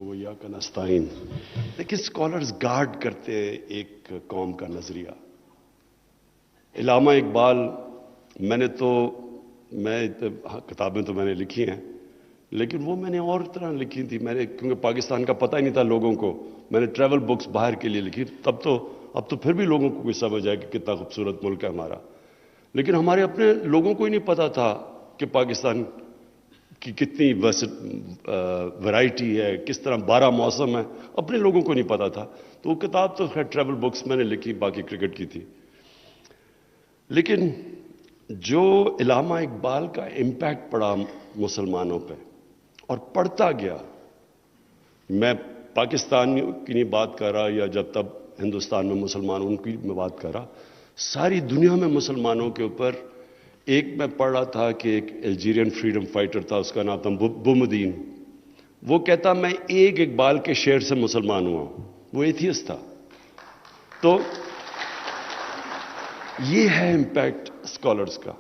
وہ یا کا نستعین لیکن اسکالرز گارڈ کرتے ہیں ایک قوم کا نظریہ. علامہ اقبال میں کتابیں تو میں نے لکھی ہیں لیکن وہ میں نے اور طرح لکھی تھی. کیونکہ پاکستان کا پتہ ہی نہیں تھا لوگوں کو. میں نے ٹریول بکس باہر کے لیے لکھی. اب تو پھر بھی لوگوں کو کوئی سمجھ آئے کہ کتنا خوبصورت ملک ہے ہمارا. لیکن ہمارے اپنے لوگوں کو ہی نہیں پتا تھا کہ پاکستان کی کتنی ورائٹی ہے, کس طرح 12 موسم ہے. اپنے لوگوں کو نہیں پتا تھا. تو وہ کتاب تو خیر ٹریول بکس میں نے لکھی, باقی کرکٹ کی تھی. لیکن جو علامہ اقبال کا امپیکٹ پڑا مسلمانوں پہ اور پڑتا گیا, میں پاکستان کی نہیں بات کر رہا یا جب تب ہندوستان میں مسلمان ان کی میں بات کر رہا, ساری دنیا میں مسلمانوں کے اوپر. ایک میں پڑھ رہا تھا کہ ایک الجیرین فریڈم فائٹر تھا, اس کا نام تھا بومدین. وہ کہتا میں ایک اقبال کے شعر سے مسلمان ہوا ہوں. وہ ایتھیسٹ تھا. تو یہ ہے امپیکٹ اسکالرز کا.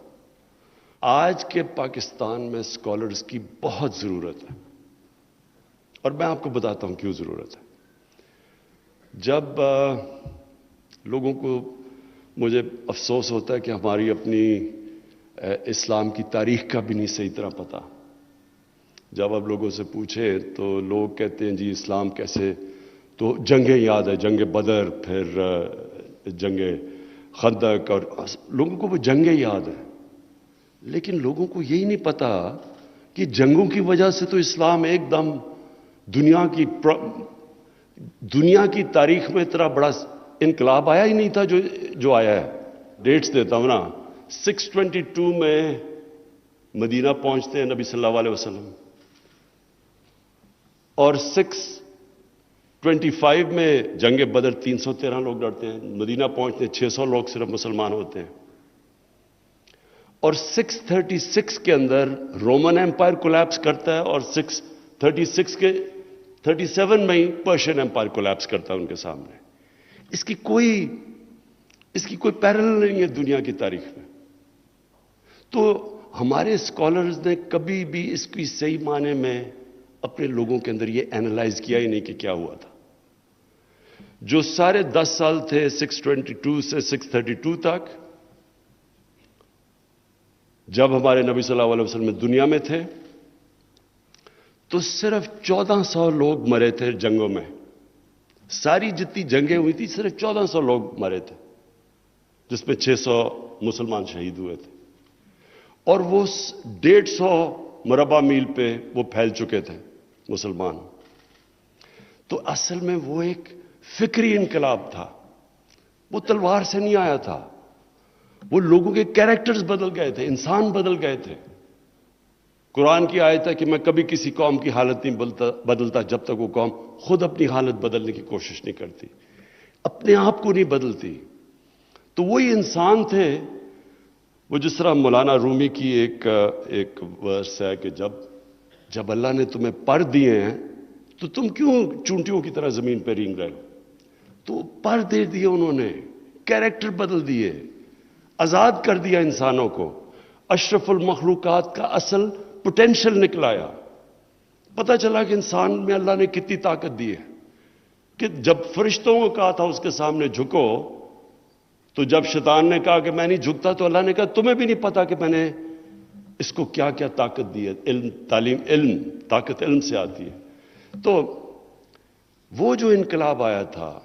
آج کے پاکستان میں اسکالرز کی بہت ضرورت ہے اور میں آپ کو بتاتا ہوں کیوں ضرورت ہے. جب لوگوں کو, مجھے افسوس ہوتا ہے کہ ہماری اپنی اسلام کی تاریخ کا بھی نہیں صحیح طرح پتا. جب آپ لوگوں سے پوچھیں تو لوگ کہتے ہیں جی اسلام کیسے, تو جنگیں یاد ہے, جنگ بدر, پھر جنگ خندق, اور لوگوں کو وہ جنگیں یاد ہیں. لیکن لوگوں کو یہی نہیں پتا کہ جنگوں کی وجہ سے تو اسلام ایک دم دنیا کی تاریخ میں اتنا بڑا انقلاب آیا ہی نہیں تھا جو آیا ہے. ڈیٹس دیتا ہوں نا. 622 میں مدینہ پہنچتے ہیں نبی صلی اللہ علیہ وسلم, اور 625 میں جنگ بدر 313 لوگ لڑتے ہیں. مدینہ پہنچتے ہیں 600 لوگ صرف مسلمان ہوتے ہیں. اور 636 کے اندر رومن ایمپائر کولیپس کرتا ہے, اور 636 کے 37 میں ہی پرشین ایمپائر کولیپس کرتا ہے ان کے سامنے. اس کی کوئی پیرلل نہیں ہے دنیا کی تاریخ میں. تو ہمارے اسکالرز نے کبھی بھی اس کی صحیح معنی میں اپنے لوگوں کے اندر یہ اینالائز کیا ہی نہیں کہ کیا ہوا تھا. جو سارے 10 سال تھے 622 سے 632 تک, جب ہمارے نبی صلی اللہ علیہ وسلم دنیا میں تھے, تو صرف 1400 لوگ مرے تھے جنگوں میں. ساری جتنی جنگیں ہوئی تھی صرف 1400 لوگ مرے تھے, جس میں 600 مسلمان شہید ہوئے تھے. اور وہ 150 مربع میل پہ وہ پھیل چکے تھے مسلمان. تو اصل میں وہ ایک فکری انقلاب تھا. وہ تلوار سے نہیں آیا تھا. وہ لوگوں کے کیریکٹرز بدل گئے تھے, انسان بدل گئے تھے. قرآن کی آیت ہے کہ میں کبھی کسی قوم کی حالت نہیں بدلتا جب تک وہ قوم خود اپنی حالت بدلنے کی کوشش نہیں کرتی, اپنے آپ کو نہیں بدلتی. تو وہی انسان تھے. وہ جس طرح مولانا رومی کی ایک ورس ہے کہ جب اللہ نے تمہیں پر دیے ہیں تو تم کیوں چونٹیوں کی طرح زمین پہ رینگ رہے ہو. تو پر دے دیے انہوں نے, کیریکٹر بدل دیے, آزاد کر دیا انسانوں کو. اشرف المخلوقات کا اصل پوٹینشل نکلایا. پتہ چلا کہ انسان میں اللہ نے کتنی طاقت دی ہے. کہ جب فرشتوں کو کہا تھا اس کے سامنے جھکو, تو جب شیطان نے کہا کہ میں نہیں جھکتا, تو اللہ نے کہا تمہیں بھی نہیں پتا کہ میں نے اس کو کیا کیا طاقت دی ہے. علم طاقت علم سے آتی ہے. تو وہ جو انقلاب آیا تھا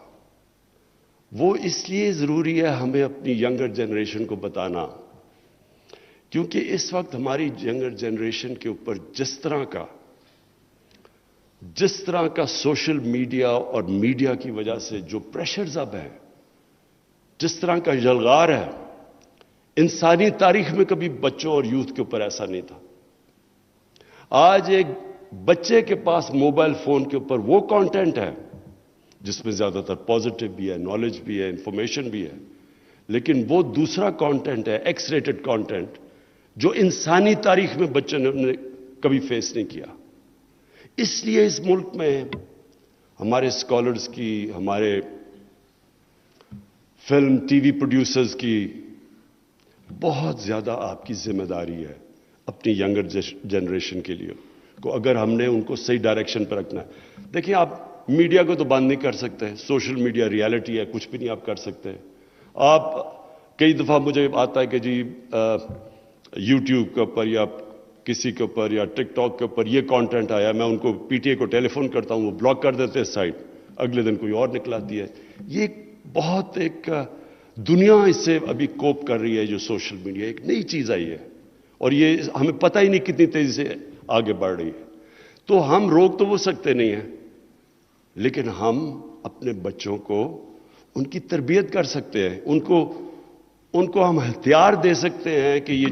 وہ اس لیے ضروری ہے ہمیں اپنی ینگر جنریشن کو بتانا, کیونکہ اس وقت ہماری ینگر جنریشن کے اوپر جس طرح کا سوشل میڈیا اور میڈیا کی وجہ سے جو پریشرز اب ہیں, جس طرح کا یلغار ہے, انسانی تاریخ میں کبھی بچوں اور یوتھ کے اوپر ایسا نہیں تھا. آج ایک بچے کے پاس موبائل فون کے اوپر وہ کانٹینٹ ہے جس میں زیادہ تر پازیٹو بھی ہے, نالج بھی ہے, انفارمیشن بھی ہے. لیکن وہ دوسرا کانٹینٹ ہے, ایکس ریٹڈ کانٹینٹ, جو انسانی تاریخ میں بچوں نے کبھی فیس نہیں کیا. اس لیے اس ملک میں ہمارے اسکالرز کی, ہمارے فلم ٹی وی پروڈیوسرز کی بہت زیادہ آپ کی ذمہ داری ہے اپنی ینگر جنریشن کے لیے. کو اگر ہم نے ان کو صحیح ڈائریکشن پر رکھنا ہے. دیکھیں آپ میڈیا کو تو بند نہیں کر سکتے, سوشل میڈیا ریالٹی ہے, کچھ بھی نہیں آپ کر سکتے. آپ کئی دفعہ مجھے آتا ہے کہ جی یوٹیوب کے اوپر یا کسی کے اوپر یا ٹک ٹاک کے اوپر یہ کانٹینٹ آیا, میں ان کو پی ٹی اے کو ٹیلی فون کرتا ہوں, وہ بلاک کر دیتے ہیں سائٹ, اگلے دن کوئی اور نکلاتی ہے. یہ بہت ایک دنیا اس سے ابھی کوپ کر رہی ہے, جو سوشل میڈیا ایک نئی چیز آئی ہے اور یہ ہمیں پتہ ہی نہیں کتنی تیزی سے آگے بڑھ رہی ہے. تو ہم روک تو وہ سکتے نہیں ہیں, لیکن ہم اپنے بچوں کو ان کی تربیت کر سکتے ہیں, ان کو ہم ہتھیار دے سکتے ہیں کہ یہ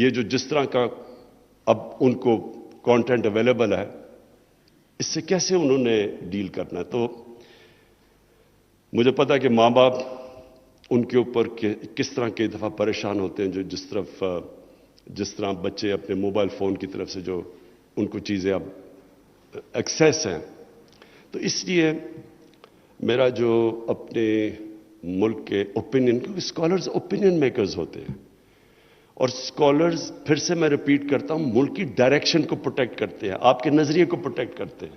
جو جس طرح کا اب ان کو کانٹینٹ اویلیبل ہے, اس سے کیسے انہوں نے ڈیل کرنا ہے. تو مجھے پتا کہ ماں باپ ان کے اوپر کس طرح کے دفعہ پریشان ہوتے ہیں, جو جس طرح بچے اپنے موبائل فون کی طرف سے جو ان کو چیزیں اب ایکسیس ہیں. تو اس لیے میرا جو اپنے ملک کے اوپینین, کیونکہ اسکالرز اوپینین میکرز ہوتے ہیں, اور اسکالرز پھر سے میں ریپیٹ کرتا ہوں, ملک کی ڈائریکشن کو پروٹیکٹ کرتے ہیں, آپ کے نظریے کو پروٹیکٹ کرتے ہیں,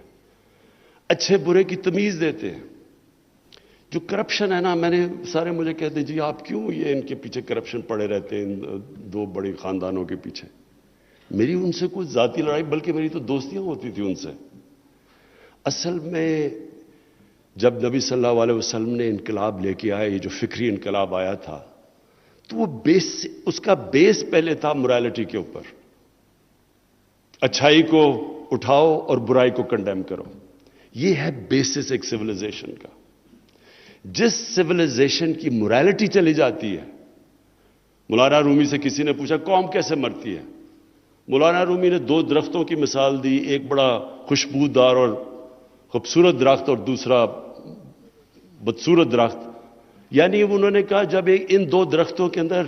اچھے برے کی تمیز دیتے ہیں. جو کرپشن ہے نا, میں نے سارے مجھے کہتے ہیں جی آپ کیوں یہ ان کے پیچھے کرپشن پڑے رہتے ہیں, ان دو بڑے خاندانوں کے پیچھے. میری ان سے کوئی ذاتی لڑائی, بلکہ میری تو دوستیاں ہوتی تھی ان سے. اصل میں جب نبی صلی اللہ علیہ وسلم نے انقلاب لے کے آیا, یہ جو فکری انقلاب آیا تھا, تو وہ اس کا بیس پہلے تھا morality کے اوپر. اچھائی کو اٹھاؤ اور برائی کو کنڈیم کرو. یہ ہے بیسس ایک سویلائزیشن کا. جس سویلائزیشن کی morality چلی جاتی ہے, مولانا رومی سے کسی نے پوچھا قوم کیسے مرتی ہے, مولانا رومی نے دو درختوں کی مثال دی, ایک بڑا خوشبودار اور خوبصورت درخت اور دوسرا بدصورت درخت. یعنی انہوں نے کہا جب ان دو درختوں کے اندر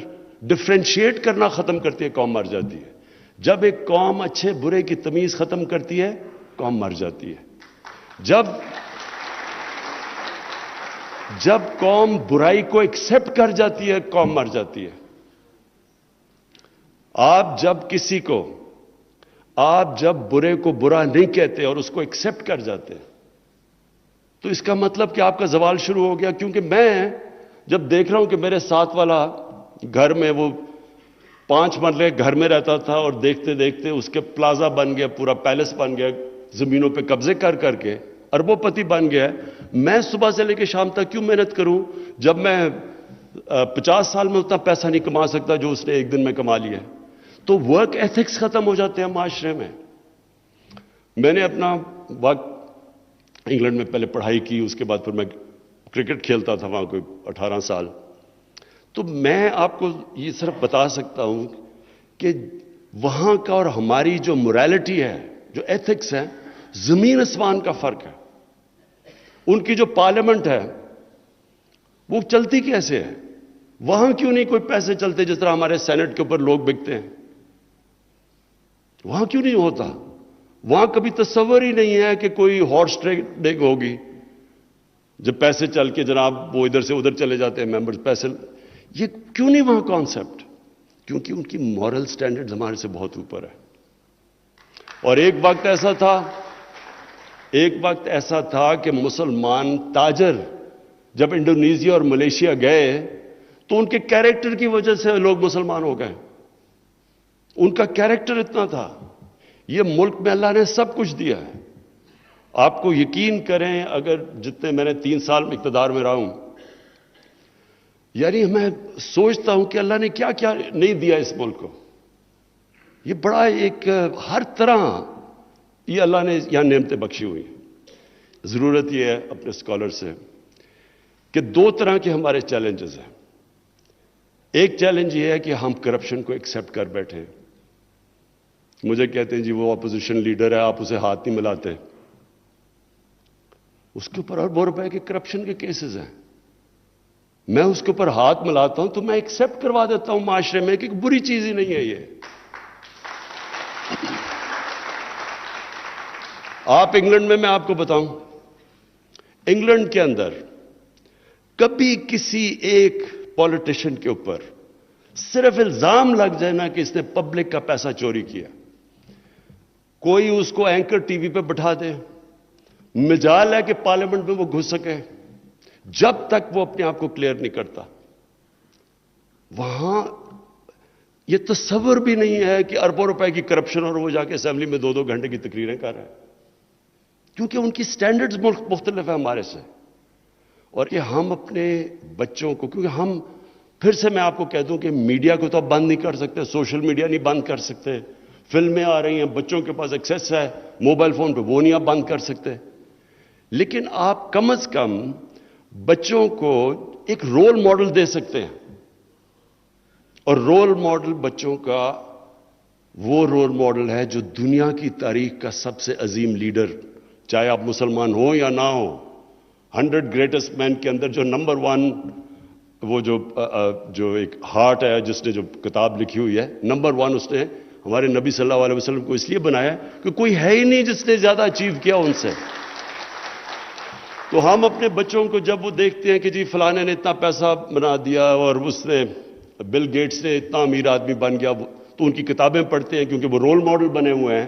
ڈفرینشیٹ کرنا ختم کرتی ہے, قوم مر جاتی ہے. جب ایک قوم اچھے برے کی تمیز ختم کرتی ہے, قوم مر جاتی ہے. جب قوم برائی کو ایکسپٹ کر جاتی ہے, قوم مر جاتی ہے. آپ جب برے کو برا نہیں کہتے اور اس کو ایکسپٹ کر جاتے, تو اس کا مطلب کہ آپ کا زوال شروع ہو گیا. کیونکہ میں جب دیکھ رہا ہوں کہ میرے ساتھ والا گھر میں, وہ 5 مرلے گھر میں رہتا تھا, اور دیکھتے دیکھتے اس کے پلازا بن گیا, پورا پیلس بن گیا, زمینوں پہ قبضے کر کر کے اربوں پتی بن گیا. میں صبح سے لے کے شام تک کیوں محنت کروں جب میں 50 سال میں اتنا پیسہ نہیں کما سکتا جو اس نے ایک دن میں کما لیا. تو ورک ایتھکس ختم ہو جاتے ہیں معاشرے میں. میں نے اپنا وقت انگلینڈ میں پہلے پڑھائی کی, اس کے بعد پھر میں کرکٹ کھیلتا تھا وہاں کوئی 18 سال. تو میں آپ کو یہ صرف بتا سکتا ہوں کہ وہاں کا اور ہماری جو morality ہے, جو ایتھکس ہے, زمین آسمان کا فرق ہے. ان کی جو پارلیمنٹ ہے وہ چلتی کیسے ہے, وہاں کیوں نہیں کوئی پیسے چلتے جس طرح ہمارے سینٹ کے اوپر لوگ بکتے ہیں, وہاں کیوں نہیں ہوتا. وہاں کبھی تصور ہی نہیں ہے کہ کوئی ہارس ٹریڈنگ ہوگی, جب پیسے چل کے جناب وہ ادھر سے ادھر چلے جاتے ہیں ممبرز پیسے. یہ کیوں نہیں وہاں کانسیپٹ؟ کیونکہ ان کی مورل سٹینڈرڈز ہمارے سے بہت اوپر ہے. اور ایک وقت ایسا تھا کہ مسلمان تاجر جب انڈونیزیا اور ملیشیا گئے تو ان کے کیریکٹر کی وجہ سے لوگ مسلمان ہو گئے. ان کا کیریکٹر اتنا تھا. یہ ملک میں اللہ نے سب کچھ دیا ہے. آپ کو یقین کریں, اگر جتنے میں نے 3 سال میں اقتدار میں رہا ہوں, یعنی میں سوچتا ہوں کہ اللہ نے کیا کیا نہیں دیا اس ملک کو. یہ بڑا ایک ہر طرح یہ اللہ نے یہاں نعمتیں بخشی ہوئی. ضرورت یہ ہے اپنے اسکالر سے کہ 2 طرح کے ہمارے چیلنجز ہیں. ایک چیلنج یہ ہے کہ ہم کرپشن کو ایکسپٹ کر بیٹھے. مجھے کہتے ہیں جی وہ اپوزیشن لیڈر ہے, آپ اسے ہاتھ نہیں ملاتے. اس کے اوپر اربوں روپے کے کرپشن کے کیسز ہیں. میں اس کے اوپر ہاتھ ملاتا ہوں تو میں ایکسپٹ کروا دیتا ہوں معاشرے میں کہ بری چیز ہی نہیں ہے یہ. آپ انگلینڈ میں آپ کو بتاؤں, انگلینڈ کے اندر کبھی کسی ایک پولیٹیشین کے اوپر صرف الزام لگ جائے نا کہ اس نے پبلک کا پیسہ چوری کیا, کوئی اس کو اینکر ٹی وی پہ بٹھا دے، مجال ہے کہ پارلیمنٹ میں وہ گھس سکے، جب تک وہ اپنے آپ کو کلیئر نہیں کرتا وہاں یہ تصور بھی نہیں ہے کہ اربوں روپے کی کرپشن اور وہ جا کے اسمبلی میں 2-2 گھنٹے کی تقریریں کر رہے ہیں، کیونکہ ان کی سٹینڈرڈز مختلف ہیں ہمارے سے۔ اور کہ ہم اپنے بچوں کو، کیونکہ ہم پھر سے میں آپ کو کہہ دوں کہ میڈیا کو تو آپ بند نہیں کر سکتے، سوشل میڈیا نہیں بند کر سکتے، فلمیں آ رہی ہیں، بچوں کے پاس ایکسیس ہے موبائل فون پہ، وہ نہیں آپ بند کر سکتے، لیکن آپ کم از کم بچوں کو ایک رول ماڈل دے سکتے ہیں۔ اور رول ماڈل بچوں کا وہ رول ماڈل ہے جو دنیا کی تاریخ کا سب سے عظیم لیڈر، چاہے آپ مسلمان ہوں یا نہ ہوں، 100 گریٹسٹ مین کے اندر جو نمبر 1، وہ جو ایک ہارٹ ہے جس نے جو کتاب لکھی ہوئی ہے، نمبر 1 اس نے ہمارے نبی صلی اللہ علیہ وسلم کو اس لیے بنایا کہ کوئی ہے ہی نہیں جس نے زیادہ اچیو کیا ان سے۔ تو ہم اپنے بچوں کو جب وہ دیکھتے ہیں کہ جی فلانے نے اتنا پیسہ بنا دیا اور اس نے بل گیٹس نے اتنا امیر آدمی بن گیا، تو ان کی کتابیں پڑھتے ہیں کیونکہ وہ رول ماڈل بنے ہوئے ہیں۔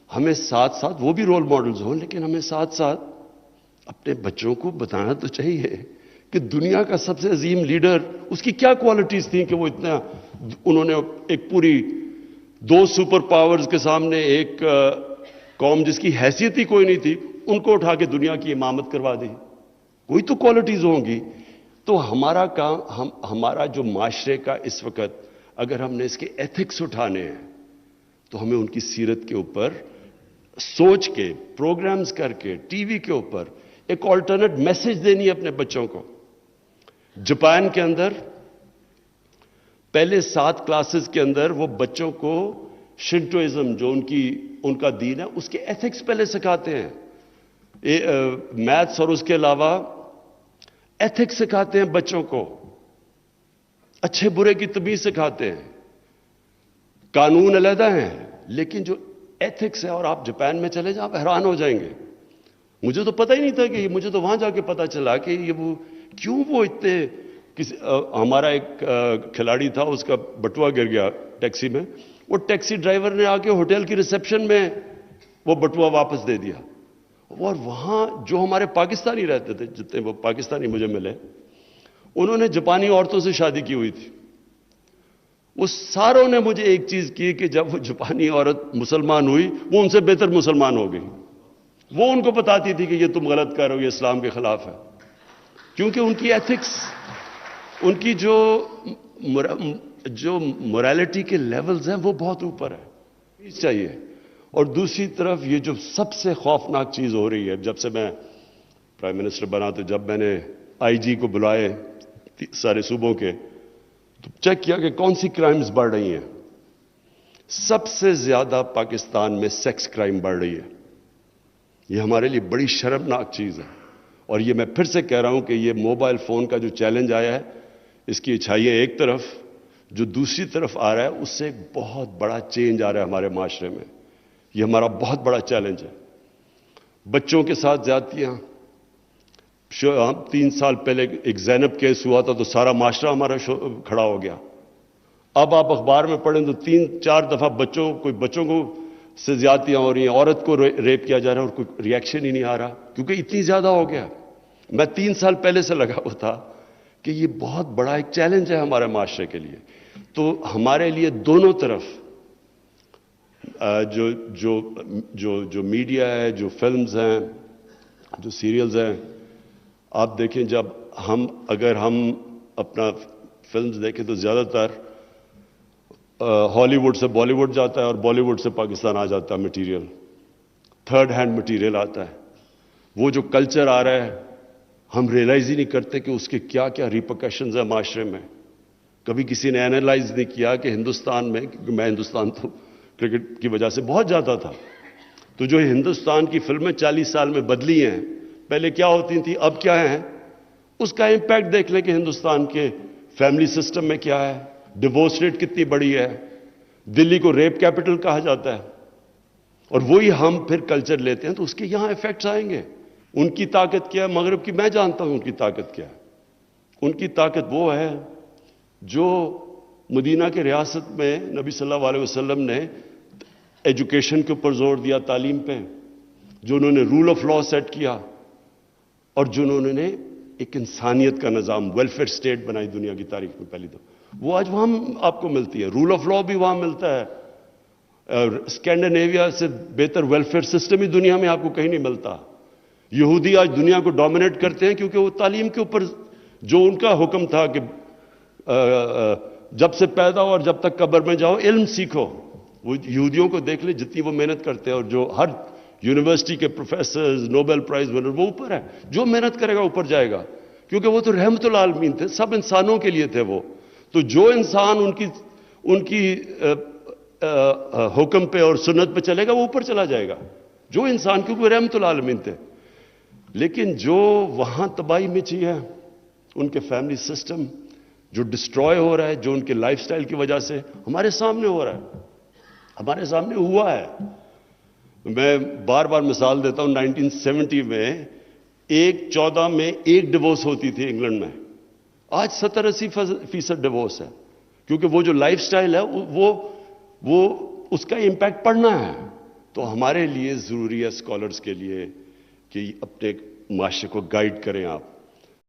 ہمیں ساتھ ساتھ وہ بھی رول ماڈلز ہوں، لیکن ہمیں ساتھ ساتھ اپنے بچوں کو بتانا تو چاہیے کہ دنیا کا سب سے عظیم لیڈر، اس کی کیا کوالٹیز تھیں کہ وہ اتنا، انہوں نے ایک پوری 2 سپر پاورز کے سامنے ایک قوم جس کی حیثیت ہی کوئی نہیں تھی، ان کو اٹھا کے دنیا کی امامت کروا دی۔ کوئی تو کوالٹیز ہوں گی۔ تو ہمارا کام، ہمارا جو معاشرے کا اس وقت، اگر ہم نے اس کے ایتھکس اٹھانے ہیں تو ہمیں ان کی سیرت کے اوپر سوچ کے، پروگرامز کر کے، ٹی وی کے اوپر ایک آلٹرنیٹ میسج دینی ہے اپنے بچوں کو۔ جاپان کے اندر پہلے 7 کلاسز کے اندر وہ بچوں کو شنٹوازم، جو ان کا دین ہے، اس کے ایتھکس پہلے سکھاتے ہیں، میتھس اور اس کے علاوہ ایتھکس سکھاتے ہیں بچوں کو، اچھے برے کی تمیز سکھاتے ہیں۔ قانون علیحدہ ہیں لیکن جو ایتھکس ہے، اور آپ جاپان میں چلے جائیں آپ حیران ہو جائیں گے۔ مجھے تو پتہ ہی نہیں تھا کہ مجھے تو وہاں جا کے پتہ چلا کہ یہ وہ کیوں وہ اتنے، ہمارا ایک کھلاڑی تھا، اس کا بٹوا گر گیا ٹیکسی میں، وہ ٹیکسی ڈرائیور نے آ کے ہوٹل کی ریسیپشن میں وہ بٹوا واپس دے دیا۔ اور وہاں جو ہمارے پاکستانی رہتے تھے، جتنے وہ پاکستانی مجھے ملے، انہوں نے جاپانی عورتوں سے شادی کی ہوئی تھی، وہ ساروں نے مجھے ایک چیز کی کہ جب وہ جاپانی عورت مسلمان ہوئی وہ ان سے بہتر مسلمان ہو گئی۔ وہ ان کو بتاتی تھی کہ یہ تم غلط کر رہے ہو، یہ اسلام کے خلاف ہے، کیونکہ ان کی ایتھکس، ان کی جو مورالٹی کے لیولز ہیں وہ بہت اوپر ہے چاہیے۔ اور دوسری طرف یہ جو سب سے خوفناک چیز ہو رہی ہے، جب سے میں پرائم منسٹر بنا تو جب میں نے آئی جی کو بلائے سارے صوبوں کے، تو چیک کیا کہ کون سی کرائمز بڑھ رہی ہیں۔ سب سے زیادہ پاکستان میں سیکس کرائم بڑھ رہی ہے۔ یہ ہمارے لیے بڑی شرمناک چیز ہے، اور یہ میں پھر سے کہہ رہا ہوں کہ یہ موبائل فون کا جو چیلنج آیا ہے، اس کی اچھائیاں ایک طرف، جو دوسری طرف آ رہا ہے اس سے ایک بہت بڑا چینج آ رہا ہے ہمارے معاشرے میں۔ یہ ہمارا بہت بڑا چیلنج ہے۔ بچوں کے ساتھ زیادتیاں، 3 سال پہلے ایک زینب کیس ہوا تھا تو سارا معاشرہ ہمارا کھڑا ہو گیا۔ اب آپ اخبار میں پڑھیں تو 3-4 دفعہ بچوں کو سے زیادتیاں ہو رہی ہیں، عورت کو ریپ کیا جا رہا ہے اور کوئی ریئیکشن ہی نہیں آ رہا، کیونکہ اتنی زیادہ ہو گیا۔ میں 3 سال پہلے سے لگا ہوا تھا کہ یہ بہت بڑا ایک چیلنج ہے ہمارے معاشرے کے لیے۔ تو ہمارے لیے دونوں طرف جو میڈیا ہے، جو فلمز ہیں، جو سیریلز ہیں، آپ دیکھیں اگر ہم اپنا فلمز دیکھیں تو زیادہ تر ہالی ووڈ سے بالی ووڈ جاتا ہے اور بالی ووڈ سے پاکستان آ جاتا ہے مٹیریل، 3rd ہینڈ مٹیریل آتا ہے۔ وہ جو کلچر آ رہا ہے ہم ریئلائز ہی نہیں کرتے کہ اس کے کیا کیا ریپرکشنز ہیں معاشرے میں۔ کبھی کسی نے اینالائز نہیں کیا کہ ہندوستان میں، کیونکہ میں ہندوستان تو کرکٹ کی وجہ سے بہت جاتا تھا، تو جو ہندوستان کی فلمیں 40 سال میں بدلی ہیں، پہلے کیا ہوتی تھیں اب کیا ہیں، اس کا امپیکٹ دیکھ لیں کہ ہندوستان کے فیملی سسٹم میں کیا ہے، ڈیورس ریٹ کتنی بڑی ہے، دلی کو ریپ کیپٹل کہا جاتا ہے، اور وہی ہم پھر کلچر لیتے ہیں تو اس کے یہاں ایفیکٹس آئیں گے۔ ان کی طاقت کیا ہے مغرب کی؟ میں جانتا ہوں ان کی طاقت کیا ہے۔ ان کی طاقت وہ ہے جو مدینہ کے ریاست میں نبی صلی اللہ علیہ وسلم نے ایجوکیشن کے اوپر زور دیا، تعلیم پہ، جو انہوں نے رول آف لا سیٹ کیا، اور جو انہوں نے ایک انسانیت کا نظام، ویلفیئر سٹیٹ بنائی دنیا کی تاریخ میں پہلی دفعہ، وہ آج وہاں آپ کو ملتی ہے۔ رول آف لا بھی وہاں ملتا ہے، اسکینڈینیویا سے بہتر ویلفیئر سسٹم ہی دنیا میں آپ کو کہیں نہیں ملتا۔ یہودی آج دنیا کو ڈومینیٹ کرتے ہیں کیونکہ وہ تعلیم کے اوپر جو ان کا حکم تھا کہ جب سے پیدا ہو اور جب تک قبر میں جاؤ علم سیکھو، وہ یہودیوں کو دیکھ لیں جتنی وہ محنت کرتے ہیں، اور جو ہر یونیورسٹی کے پروفیسرز، نوبل پرائز ونر، وہ اوپر ہے، جو محنت کرے گا اوپر جائے گا، کیونکہ وہ تو رحمت العالمین تھے، سب انسانوں کے لیے تھے وہ۔ تو جو انسان ان کی حکم پہ اور سنت پہ چلے گا وہ اوپر چلا جائے گا، جو انسان، کیونکہ وہ رحمت العالمین تھے۔ لیکن جو وہاں تباہی مچی ہے، ان کے فیملی سسٹم جو ڈسٹروائے ہو رہا ہے، جو ان کے لائف سٹائل کی وجہ سے ہمارے سامنے ہو رہا ہے، ہمارے سامنے ہوا ہے۔ میں بار بار مثال دیتا ہوں، 1970 میں 14 میں ایک ڈیورس ہوتی تھی انگلینڈ میں، آج 70-80% ڈیورس ہے، کیونکہ وہ جو لائف سٹائل ہے وہ اس کا امپیکٹ پڑنا ہے۔ تو ہمارے لیے ضروری ہے اسکالرز کے لیے کہ اپنے معاشرے کو گائیڈ کریں آپ۔